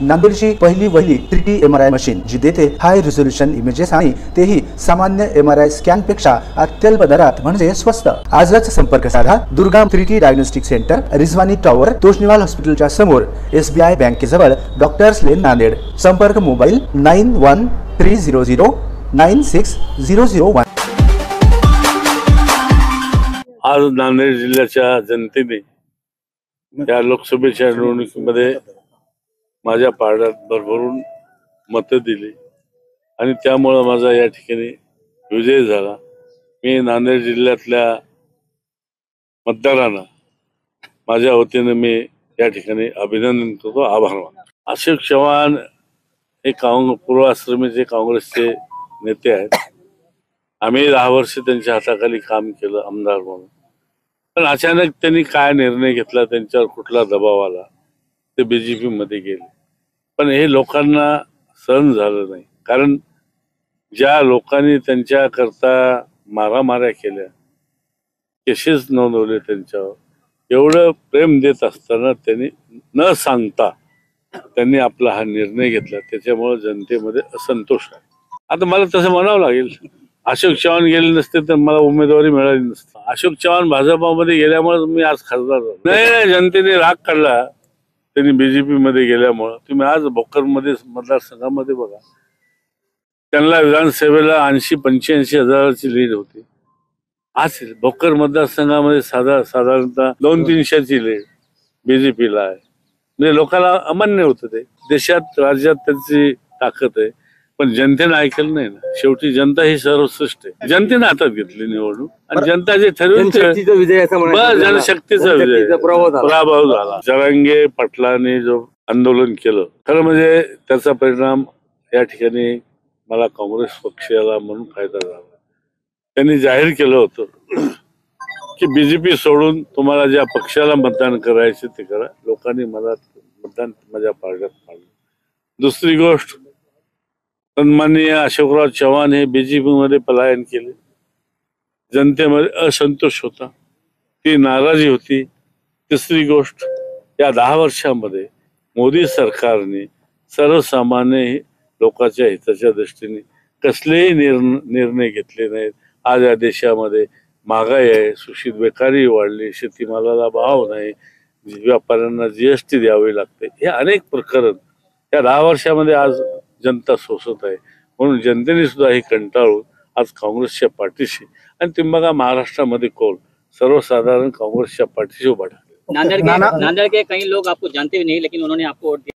नांदेडची पहिली वहिली 3D MRI machine जी देते हाय resolution images आणि तेही सामान्य MRI स्कॅन पेक्षा अत्यल्प दरात म्हणजे स्वस्त। आजच संपर्क साधा Durga 3D diagnostic centre, Rizwani tower, Toshniwal हॉस्पिटलच्या समोर, SBI बँकेजवळ, डॉक्टर्स लेन, नांदेड। संपर्क मोबाईल 9130096001। आज नांदेड जिल्ह्याच्या जनतेने या लोकसभेच्या निवडणुकीमध्ये माझ्या पारड्यात भरभरून मतं दिली आणि त्यामुळे माझा या ठिकाणी विजय झाला। मी नांदेड जिल्ह्यातल्या मतदारांना माझ्या वतीने मी या ठिकाणी अभिनंदन करतो, आभार मानतो। अशोक चव्हाण हे पूर्वाश्रमीचे काँग्रेसचे नेते आहेत। आम्ही 10 वर्ष त्यांच्या हाताखाली काम केलं आमदार म्हणून, पण अचानक त्यांनी काय निर्णय घेतला, त्यांच्यावर कुठला दबाव आला, ते BJP मध्ये गेले। पण हे लोकांना सहन झालं नाही, कारण ज्या लोकांनी त्यांच्या करता मारामाऱ्या केल्या, केसेस नोंदवले, त्यांच्यावर एवढं प्रेम देत असताना त्यांनी न सांगता त्यांनी आपला हा निर्णय घेतला, त्याच्यामुळे जनतेमध्ये असंतोष आहे। आता मला तसं म्हणावं लागेल, अशोक चव्हाण गेले नसते तर मला उमेदवारी मिळाली नसती। अशोक चव्हाण भाजपामध्ये गेल्यामुळे मी आज खासदार झालो। नाही, जनतेने राग काढला त्यांनी BJP मध्ये गेल्यामुळे। तुम्ही आज भोकरमध्ये मतदारसंघामध्ये बघा, त्यांना विधानसभेला 80-85 हजाराची लीड होती। आज भोकर मतदारसंघामध्ये साधारणतः 200-300ची लीड BJPला आहे। म्हणजे लोकांना अमान्य होतं ते। देशात राज्यात त्यांची ताकद आहे, पण जनतेनं ऐकलं नाही ना। शेवटी जनता ही सर्वश्रेष्ठ आहे। जनतेने हातात घेतली निवडणूक आणि जनता जे ठरवून जनशक्तीचा विजय, पराभव झाला। जरांगे पाटलांनी जो आंदोलन केलं, खरं म्हणजे त्याचा परिणाम या ठिकाणी मला काँग्रेस पक्षाला म्हणून फायदा झाला। त्यांनी जाहीर केलं होतं की BJP सोडून तुम्हाला ज्या पक्षाला मतदान करायचे ते करा। लोकांनी मला मतदान माझ्या पारड्यात पाडलं। दुसरी गोष्ट, सन्माननीय अशोकराव चव्हाण हे BJP मध्ये पलायन केले। जनतेमध्ये असंतोष होता, ती नाराजी होती। तिसरी गोष्ट, या 10 वर्षामध्ये मोदी सरकारने सर्वसामान्य लोकांच्या हिताच्या दृष्टीने कसलेही निर्णय घेतले नाहीत। आज या देशामध्ये महागाई आहे, सूचित बेकारी वाढली, शेतीमालाला भाव नाही, व्यापाऱ्यांना GST द्यावी लागते। हे अनेक प्रकरण या 10 वर्षामध्ये आज जनता सोसत आहे। म्हणून जनतेने सुद्धा हे कंटाळून आज काँग्रेसच्या पाठीशी, आणि तुम्ही बघा महाराष्ट्रामध्ये कौल सर्वसाधारण काँग्रेसच्या पाठीशी उभा ठाकले। नांदेड़ के कई लोग आपको जानते भी नहीं, लेकिन उन्होंने आपको वोट दिया।